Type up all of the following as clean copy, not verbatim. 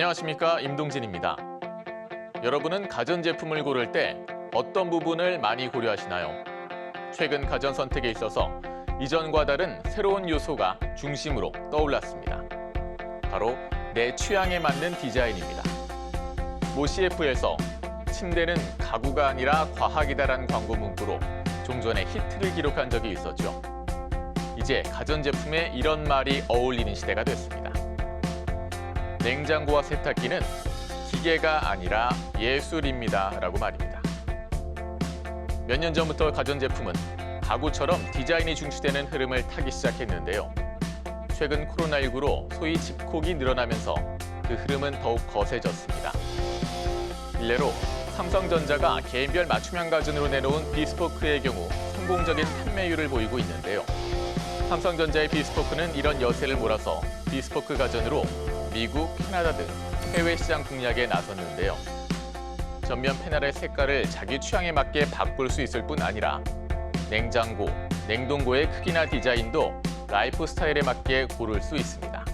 안녕하십니까, 임동진입니다. 여러분은 가전제품을 고를 때 어떤 부분을 많이 고려하시나요? 최근 가전 선택에 있어서 이전과 다른 새로운 요소가 중심으로 떠올랐습니다. 바로 내 취향에 맞는 디자인입니다. 모 CF에서 침대는 가구가 아니라 과학이다라는 광고 문구로 좀 전에 히트를 기록한 적이 있었죠. 이제 가전제품에 이런 말이 어울리는 시대가 됐습니다. 냉장고와 세탁기는 기계가 아니라 예술입니다 라고 말입니다. 몇 년 전부터 가전제품은 가구처럼 디자인이 중시되는 흐름을 타기 시작했는데요. 최근 코로나19로 소위 집콕이 늘어나면서 그 흐름은 더욱 거세졌습니다. 일례로 삼성전자가 개인별 맞춤형 가전으로 내놓은 비스포크의 경우 성공적인 판매율을 보이고 있는데요. 삼성전자의 비스포크는 이런 여세를 몰아서 비스포크 가전으로 미국, 캐나다 등 해외 시장 공략에 나섰는데요. 전면 패널의 색깔을 자기 취향에 맞게 바꿀 수 있을 뿐 아니라 냉장고, 냉동고의 크기나 디자인도 라이프 스타일에 맞게 고를 수 있습니다.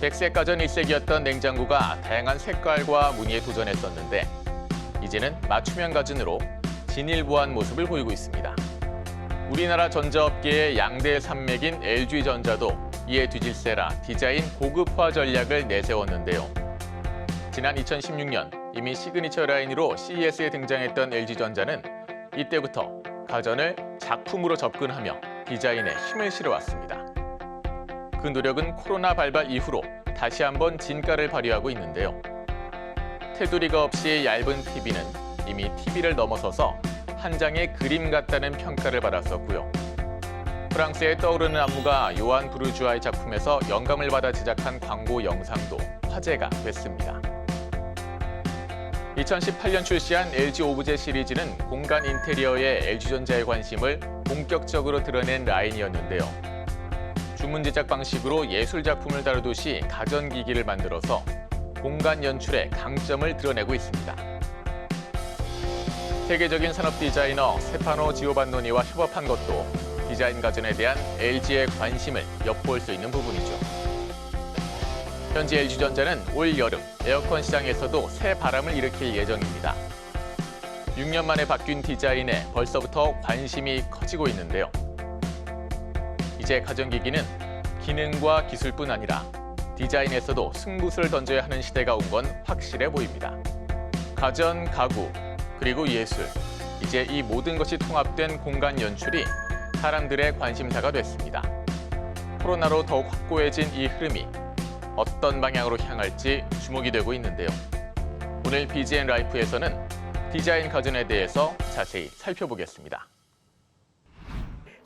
백색 가전 일색이었던 냉장고가 다양한 색깔과 무늬에 도전했었는데 이제는 맞춤형 가전으로 진일보한 모습을 보이고 있습니다. 우리나라 전자업계의 양대 산맥인 LG전자도 이에 뒤질세라 디자인 고급화 전략을 내세웠는데요. 지난 2016년 이미 시그니처 라인으로 CES에 등장했던 LG전자는 이때부터 가전을 작품으로 접근하며 디자인에 힘을 실어왔습니다. 그 노력은 코로나 발발 이후로 다시 한번 진가를 발휘하고 있는데요. 테두리가 없이 얇은 TV는 이미 TV를 넘어서서 한 장의 그림 같다는 평가를 받았었고요. 프랑스의 떠오르는 안무가 요한 부르주아의 작품에서 영감을 받아 제작한 광고 영상도 화제가 됐습니다. 2018년 출시한 LG 오브제 시리즈는 공간 인테리어에 LG전자의 관심을 본격적으로 드러낸 라인이었는데요. 주문 제작 방식으로 예술 작품을 다루듯이 가전기기를 만들어서 공간 연출의 강점을 드러내고 있습니다. 세계적인 산업 디자이너 스테파노 지오반노니와 협업한 것도 디자인 가전에 대한 LG의 관심을 엿볼 수 있는 부분이죠. 현재 LG전자는 올 여름 에어컨 시장에서도 새 바람을 일으킬 예정입니다. 6년 만에 바뀐 디자인에 벌써부터 관심이 커지고 있는데요. 이제 가전기기는 기능과 기술뿐 아니라 디자인에서도 승부수를 던져야 하는 시대가 온 건 확실해 보입니다. 가전, 가구, 그리고 예술, 이제 이 모든 것이 통합된 공간 연출이 사람들의 관심사가 됐습니다. 코로나로 더욱 확고해진 이 흐름이 어떤 방향으로 향할지 주목이 되고 있는데요. 오늘 BGN 라이프에서는 디자인 가전에 대해서 자세히 살펴보겠습니다.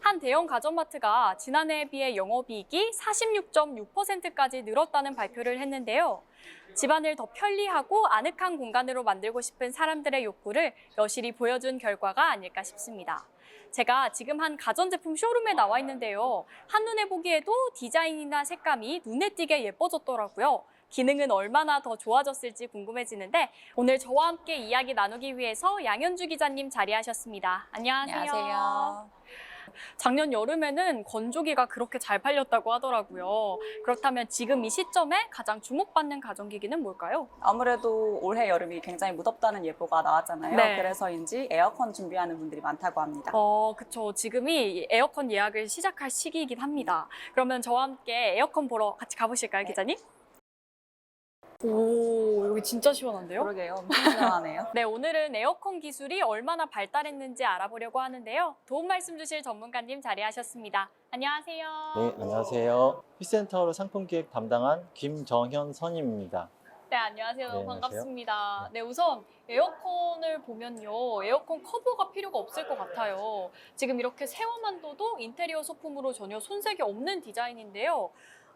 한 대형 가전마트가 지난해에 비해 영업이익이 46.6%까지 늘었다는 발표를 했는데요. 집안을 더 편리하고 아늑한 공간으로 만들고 싶은 사람들의 욕구를 여실히 보여준 결과가 아닐까 싶습니다. 제가 지금 한 가전제품 쇼룸에 나와 있는데요. 한눈에 보기에도 디자인이나 색감이 눈에 띄게 예뻐졌더라고요. 기능은 얼마나 더 좋아졌을지 궁금해지는데 오늘 저와 함께 이야기 나누기 위해서 양현주 기자님 자리하셨습니다. 안녕하세요. 안녕하세요. 작년 여름에는 건조기가 그렇게 잘 팔렸다고 하더라고요. 그렇다면 지금 이 시점에 가장 주목받는 가전기기는 뭘까요? 아무래도 올해 여름이 굉장히 무덥다는 예보가 나왔잖아요. 네. 그래서인지 에어컨 준비하는 분들이 많다고 합니다. 그쵸. 지금이 에어컨 예약을 시작할 시기이긴 합니다. 그러면 저와 함께 에어컨 보러 같이 가보실까요, 기자님? 오, 여기 진짜 시원한데요? 그러게요. 엄청 시원하네요. 네, 오늘은 에어컨 기술이 얼마나 발달했는지 알아보려고 하는데요. 도움 말씀 주실 전문가님 자리하셨습니다. 안녕하세요. 네, 안녕하세요. 휘센터로 상품기획 담당한 김정현 선임입니다. 네, 안녕하세요. 네, 반갑습니다. 네, 우선 에어컨을 보면요. 에어컨 커버가 필요가 없을 것 같아요. 지금 이렇게 세워만 둬도 인테리어 소품으로 전혀 손색이 없는 디자인인데요.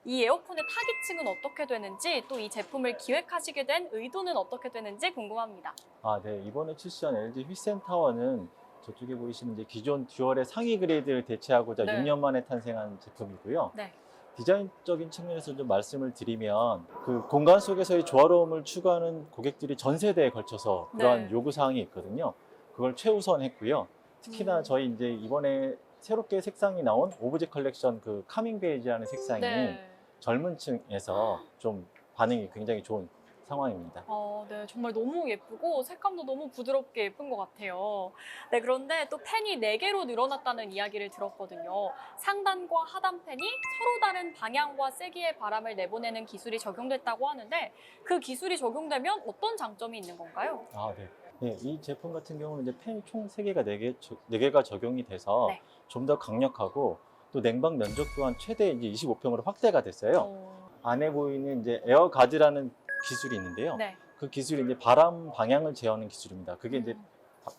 이 에어컨의 타깃층은 어떻게 되는지 또 이 제품을 기획하시게 된 의도는 어떻게 되는지 궁금합니다. 네, 이번에 출시한 LG 휘센타워는 저쪽에 보이시는 이제 기존 듀얼의 상위 그레이드를 대체하고자 네. 6년 만에 탄생한 제품이고요. 네. 디자인적인 측면에서 좀 말씀을 드리면 그 공간 속에서의 조화로움을 추구하는 고객들이 전 세대에 걸쳐서 그러한 네. 요구사항이 있거든요. 그걸 최우선했고요. 특히나 저희 이제 이번에 새롭게 색상이 나온 오브제 컬렉션 그 카밍 베이지라는 색상이 네. 젊은 층에서 좀 반응이 굉장히 좋은 상황입니다. 네, 정말 너무 예쁘고 색감도 너무 부드럽게 예쁜 것 같아요. 네, 그런데 또 펜이 4개로 늘어났다는 이야기를 들었거든요. 상단과 하단 펜이 서로 다른 방향과 세기의 바람을 내보내는 기술이 적용됐다고 하는데 그 기술이 적용되면 어떤 장점이 있는 건가요? 아, 네. 네, 이 제품 같은 경우는 이제 펜이 총 3개가 4개가 적용이 돼서 네. 좀 더 강력하고 또 냉방 면적 또한 최대 이제 25평으로 확대가 됐어요. 안에 보이는 이제 에어가드라는 기술이 있는데요. 네. 그 기술이 이제 바람 방향을 제어하는 기술입니다. 그게 이제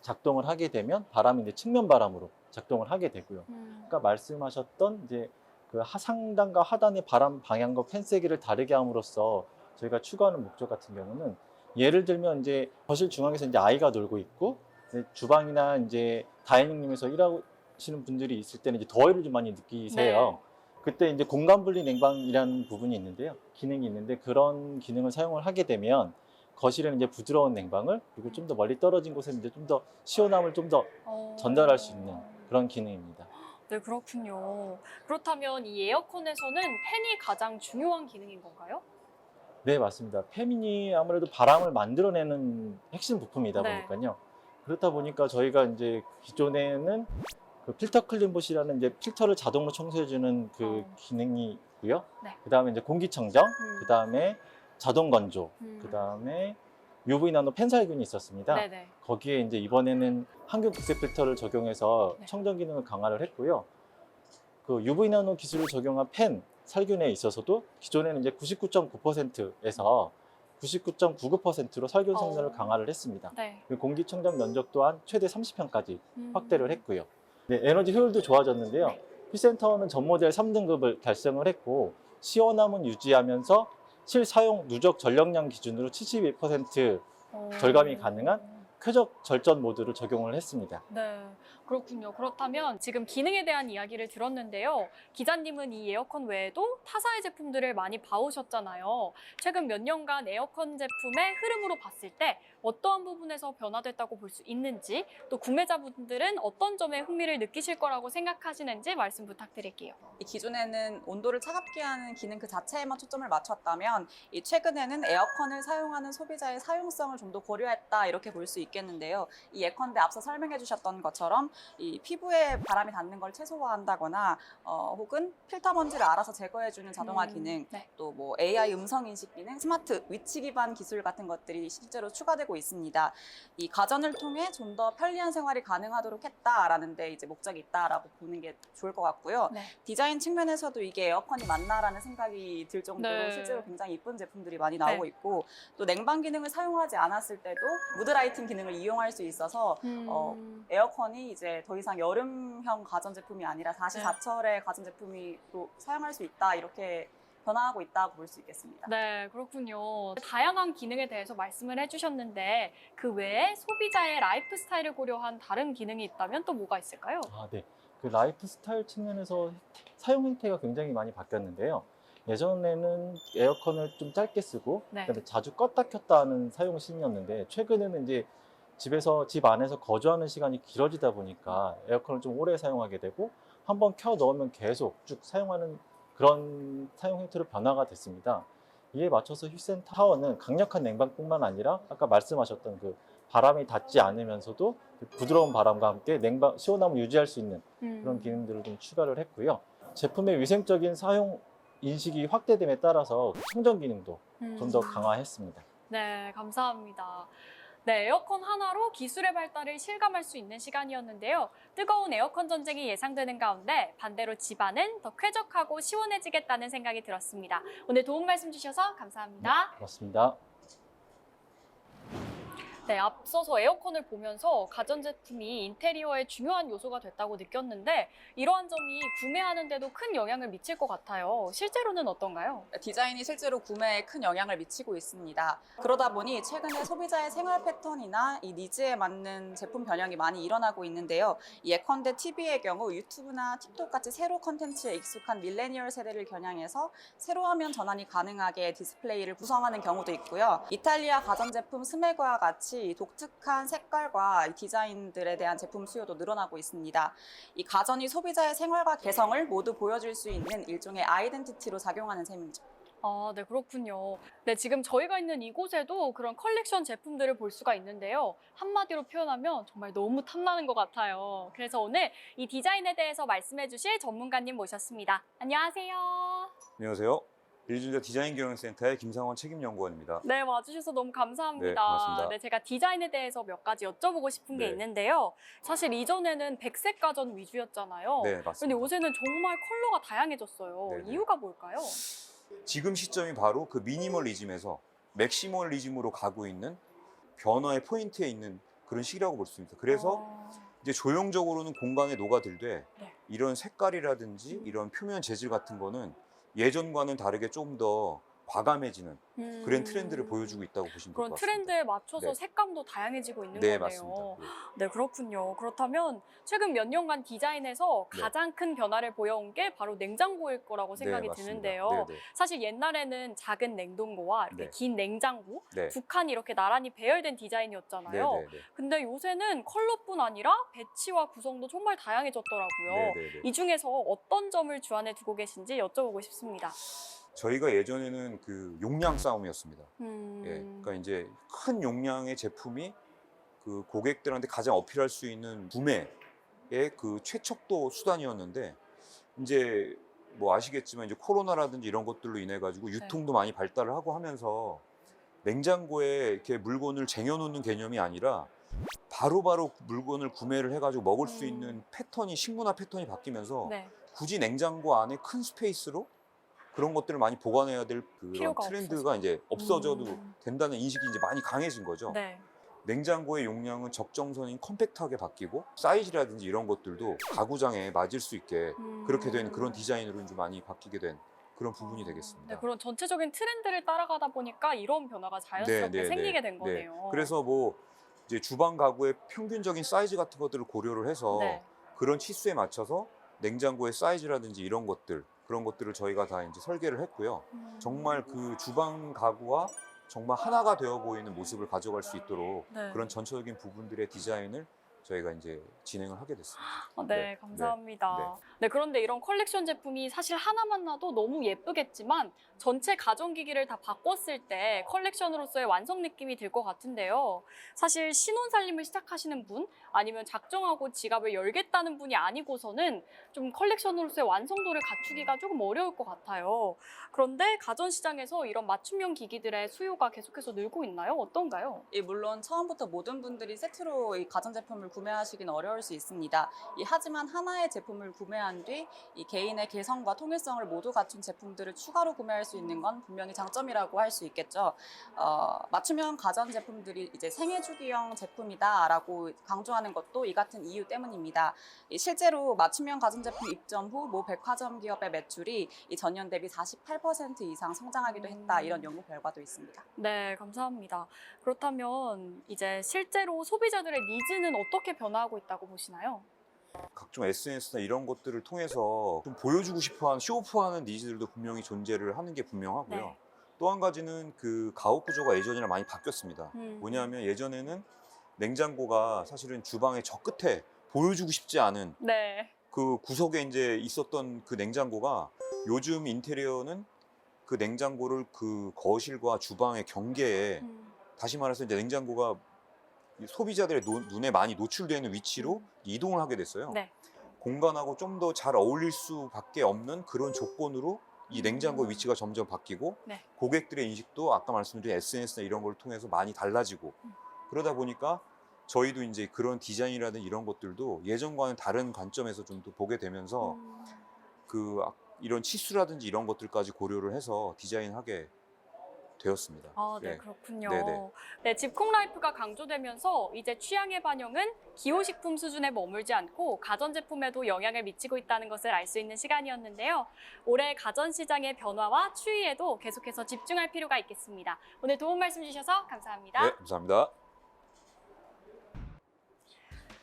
작동을 하게 되면 바람이 이제 측면 바람으로 작동을 하게 되고요. 그러니까 말씀하셨던 이제 그 상단과 하단의 바람 방향과 펜 세기를 다르게 함으로써 저희가 추구하는 목적 같은 경우는 예를 들면 이제 거실 중앙에서 이제 아이가 놀고 있고 이제 주방이나 이제 다이닝룸에서 일하시는 분들이 있을 때는 이제 더위를 좀 많이 느끼세요. 네. 그때 이제 공간 분리 냉방이라는 부분이 있는데요. 기능이 있는데 그런 기능을 사용을 하게 되면 거실에는 이제 부드러운 냉방을 그리고 좀 더 멀리 떨어진 곳에는 이제 좀 더 시원함을 좀 더 전달할 수 있는 그런 기능입니다. 네, 그렇군요. 그렇다면 이 에어컨에서는 팬이 가장 중요한 기능인 건가요? 네, 맞습니다. 팬이 아무래도 바람을 만들어내는 핵심 부품이다 네. 보니까요. 그렇다 보니까 저희가 이제 기존에는 그 필터 클린봇이라는 이제 필터를 자동으로 청소해주는 그 기능이 있고요. 네. 그 다음에 이제 공기청정, 그 다음에 자동 건조, 그 다음에 UV 나노 펜살균이 있었습니다. 네네. 거기에 이제 이번에는 항균 극색 필터를 적용해서 네. 청정 기능을 강화를 했고요. 그 UV 나노 기술을 적용한 펜 살균에 있어서도 기존에는 이제 99.9%에서 99.99%로 살균 성능을 강화를 했습니다. 네. 그리고 공기청정 면적 또한 최대 30평까지 확대를 했고요. 네, 에너지 효율도 좋아졌는데요. 네. 휘센터는 전 모델 3등급을 달성을 했고 시원함은 유지하면서 실사용 누적 전력량 기준으로 72% 절감이 가능한 쾌적 절전 모드를 적용을 했습니다. 네, 그렇군요. 그렇다면 지금 기능에 대한 이야기를 들었는데요. 기자님은 이 에어컨 외에도 타사의 제품들을 많이 봐오셨잖아요. 최근 몇 년간 에어컨 제품의 흐름으로 봤을 때 어떠한 부분에서 변화됐다고 볼 수 있는지, 또 구매자분들은 어떤 점에 흥미를 느끼실 거라고 생각하시는지 말씀 부탁드릴게요. 이 기존에는 온도를 차갑게 하는 기능 그 자체에만 초점을 맞췄다면 이 최근에는 에어컨을 사용하는 소비자의 사용성을 좀 더 고려했다 이렇게 볼 수 있겠는데요. 이 예컨대 앞서 설명해 주셨던 것처럼 이 피부에 바람이 닿는 걸 최소화한다거나 혹은 필터 먼지를 알아서 제거해주는 자동화 기능, 네. 또 뭐 AI 음성 인식 기능, 스마트 위치 기반 기술 같은 것들이 실제로 추가되고 있습니다. 이 가전을 통해 좀 더 편리한 생활이 가능하도록 했다라는 데 이제 목적이 있다라고 보는 게 좋을 것 같고요. 네. 디자인 측면에서도 이게 에어컨이 맞나라는 생각이 들 정도로 네. 실제로 굉장히 이쁜 제품들이 많이 나오고 네. 있고 또 냉방 기능을 사용하지 않았을 때도 무드라이팅 기능을 이용할 수 있어서 에어컨이 이제 더 이상 여름형 가전제품이 아니라 다시 네. 사철의 가전제품으로 사용할 수 있다 이렇게 변화하고 있다고 볼 수 있겠습니다. 네, 그렇군요. 다양한 기능에 대해서 말씀을 해주셨는데 그 외에 소비자의 라이프 스타일을 고려한 다른 기능이 있다면 또 뭐가 있을까요? 아, 네. 그 라이프 스타일 측면에서 사용 행태가 굉장히 많이 바뀌었는데요. 예전에는 에어컨을 좀 짧게 쓰고 네. 그다음에 자주 껐다 켰다 하는 사용 시기였는데 최근에는 이제 집 안에서 거주하는 시간이 길어지다 보니까 에어컨을 좀 오래 사용하게 되고 한번 켜 넣으면 계속 쭉 사용하는 그런 사용 형태로 변화가 됐습니다. 이에 맞춰서 휴센 타워는 강력한 냉방뿐만 아니라 아까 말씀하셨던 그 바람이 닿지 않으면서도 부드러운 바람과 함께 시원함을 유지할 수 있는 그런 기능들을 좀 추가를 했고요. 제품의 위생적인 사용 인식이 확대됨에 따라서 청정 기능도 좀 더 강화했습니다. 네, 감사합니다. 네, 에어컨 하나로 기술의 발달을 실감할 수 있는 시간이었는데요. 뜨거운 에어컨 전쟁이 예상되는 가운데 반대로 집안은 더 쾌적하고 시원해지겠다는 생각이 들었습니다. 오늘 도움 말씀 주셔서 감사합니다. 고맙습니다. 네, 앞서서 에어컨을 보면서 가전제품이 인테리어의 중요한 요소가 됐다고 느꼈는데 이러한 점이 구매하는데도 큰 영향을 미칠 것 같아요. 실제로는 어떤가요? 디자인이 실제로 구매에 큰 영향을 미치고 있습니다. 그러다 보니 최근에 소비자의 생활 패턴이나 이 니즈에 맞는 제품 변형이 많이 일어나고 있는데요. 예컨대 TV의 경우 유튜브나 틱톡 같이 세로 콘텐츠에 익숙한 밀레니얼 세대를 겨냥해서 세로 화면 전환이 가능하게 디스플레이를 구성하는 경우도 있고요. 이탈리아 가전제품 스메그와 같이 독특한 색깔과 디자인들에 대한 제품 수요도 늘어나고 있습니다. 이 가전이 소비자의 생활과 개성을 모두 보여줄 수 있는 일종의 아이덴티티로 작용하는 셈이죠. 아, 네, 그렇군요. 네, 지금 저희가 있는 이곳에도 그런 컬렉션 제품들을 볼 수가 있는데요. 한마디로 표현하면 정말 너무 탐나는 것 같아요. 그래서 오늘 이 디자인에 대해서 말씀해 주실 전문가님 모셨습니다. 안녕하세요. 안녕하세요. 리준자 디자인 경영센터의 김상원 책임연구원입니다. 네, 와주셔서 너무 감사합니다. 네, 고맙습니다. 네, 제가 디자인에 대해서 몇 가지 여쭤보고 싶은 게 네. 있는데요. 사실 이전에는 백색 가전 위주였잖아요. 네, 근데 맞습니다. 요새는 정말 컬러가 다양해졌어요. 네, 네. 이유가 뭘까요? 지금 시점이 바로 그 미니멀리즘에서 맥시멀리즘으로 가고 있는 변화의 포인트에 있는 그런 시기라고 볼 수 있습니다. 그래서 이제 조형적으로는 공간에 녹아들되 네. 이런 색깔이라든지 이런 표면 재질 같은 거는 예전과는 다르게 좀 더 과감해지는 그런 트렌드를 보여주고 있다고 보시면 될 것 그런 같습니다. 트렌드에 맞춰서 네. 색감도 다양해지고 있는 네, 거네요. 맞습니다. 네. 네, 그렇군요. 그렇다면 최근 몇 년간 디자인에서 네. 가장 큰 변화를 보여온 게 바로 냉장고일 거라고 생각이 네, 맞습니다. 드는데요. 네, 네. 사실 옛날에는 작은 냉동고와 이렇게 네. 긴 냉장고 네. 두 칸이 이렇게 나란히 배열된 디자인이었잖아요. 네, 네, 네. 근데 요새는 컬러뿐 아니라 배치와 구성도 정말 다양해졌더라고요. 네, 네, 네. 이 중에서 어떤 점을 주안에 두고 계신지 여쭤보고 싶습니다. 저희가 예전에는 그 용량 싸움이었습니다. 음. 예, 그러니까 이제 큰 용량의 제품이 그 고객들한테 가장 어필할 수 있는 구매의 그 최척도 수단이었는데 이제 뭐 아시겠지만 이제 코로나라든지 이런 것들로 인해 가지고 유통도 많이 발달을 하고 하면서 냉장고에 이렇게 물건을 쟁여놓는 개념이 아니라 바로바로 물건을 구매를 해가지고 먹을 수 있는 패턴이 식문화 패턴이 바뀌면서 네. 굳이 냉장고 안에 큰 스페이스로 그런 것들을 많이 보관해야 될 그런 필요가 트렌드가 이제 없어져도 된다는 인식이 이제 많이 강해진 거죠. 네. 냉장고의 용량은 적정선인 컴팩트하게 바뀌고 사이즈라든지 이런 것들도 가구장에 맞을 수 있게 그렇게 된 그런 디자인으로 이제 많이 바뀌게 된 그런 부분이 되겠습니다. 네, 그런 전체적인 트렌드를 따라가다 보니까 이런 변화가 자연스럽게 생기게 된 거네요. 그래서 뭐 이제 주방 가구의 평균적인 사이즈 같은 것들을 고려를 해서 네. 그런 치수에 맞춰서 냉장고의 사이즈라든지 이런 것들 그런 것들을 저희가 다 이제 설계를 했고요. 정말 그 주방 가구와 정말 하나가 되어 보이는 모습을 가져갈 수 있도록 네. 그런 전체적인 부분들의 디자인을 저희가 이제 진행을 하게 됐습니다. 네, 감사합니다. 네, 그런데 이런 컬렉션 제품이 사실 하나만 놔도 너무 예쁘겠지만 전체 가전기기를 다 바꿨을 때 컬렉션으로서의 완성 느낌이 들 것 같은데요. 사실 신혼 살림을 시작하시는 분 아니면 작정하고 지갑을 열겠다는 분이 아니고서는 좀 컬렉션으로서의 완성도를 갖추기가 조금 어려울 것 같아요. 그런데 가전 시장에서 이런 맞춤형 기기들의 수요가 계속해서 늘고 있나요? 어떤가요? 물론 처음부터 모든 분들이 세트로 이 가전제품을 구매하시기는 어려울 수 있습니다. 하지만 하나의 제품을 구매한 뒤 이 개인의 개성과 통일성을 모두 갖춘 제품들을 추가로 구매할 수 있는 건 분명히 장점이라고 할 수 있겠죠. 맞춤형 가전제품들이 이제 생애주기형 제품이다라고 강조하는 것도 이 같은 이유 때문입니다. 실제로 맞춤형 가전제품 입점 후 모 백화점 기업의 매출이 이 전년 대비 48% 이상 성장하기도 했다. 이런 연구 결과도 있습니다. 네, 감사합니다. 그렇다면 이제 실제로 소비자들의 니즈는 어떻게 변화하고 있다고 보시나요? 각종 SNS나 이런 것들을 통해서 좀 보여주고 싶어하는 쇼오프하는 니즈들도 분명히 존재를 하는 게 분명하고요. 네. 또 한 가지는 그 가옥 구조가 예전이랑 많이 바뀌었습니다. 음. 뭐냐면 예전에는 냉장고가 사실은 주방의 저 끝에 보여주고 싶지 않은 네. 그 구석에 이제 있었던 그 냉장고가 요즘 인테리어는 그 냉장고를 그 거실과 주방의 경계에 다시 말해서 이제 냉장고가 소비자들의 눈에 많이 노출되는 위치로 이동을 하게 됐어요. 네. 공간하고 좀 더 잘 어울릴 수밖에 없는 그런 조건으로 이 냉장고 위치가 점점 바뀌고 네. 고객들의 인식도 아까 말씀드린 SNS나 이런 걸 통해서 많이 달라지고 그러다 보니까 저희도 이제 그런 디자인이라든지 이런 것들도 예전과는 다른 관점에서 좀 더 보게 되면서 이런 치수라든지 이런 것들까지 고려를 해서 디자인하게 되었습니다. 아, 네, 그렇군요. 네네. 네, 집콕 라이프가 강조되면서 이제 취향의 반영은 기호식품 수준에 머물지 않고 가전제품에도 영향을 미치고 있다는 것을 알 수 있는 시간이었는데요. 올해 가전시장의 변화와 추이에도 계속해서 집중할 필요가 있겠습니다. 오늘 도움 말씀 주셔서 감사합니다. 네, 감사합니다.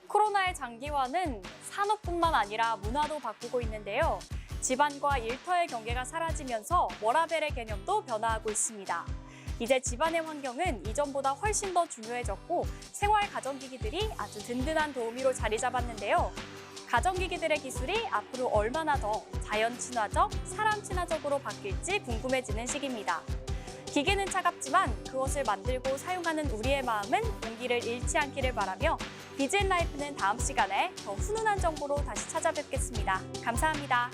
코로나의 장기화는 산업뿐만 아니라 문화도 바꾸고 있는데요. 집안과 일터의 경계가 사라지면서 워라벨의 개념도 변화하고 있습니다. 이제 집안의 환경은 이전보다 훨씬 더 중요해졌고 생활 가전기기들이 아주 든든한 도우미로 자리 잡았는데요. 가전기기들의 기술이 앞으로 얼마나 더 자연 친화적, 사람 친화적으로 바뀔지 궁금해지는 시기입니다. 기계는 차갑지만 그것을 만들고 사용하는 우리의 마음은 공기를 잃지 않기를 바라며 BGN 라이프는 다음 시간에 더 훈훈한 정보로 다시 찾아뵙겠습니다. 감사합니다.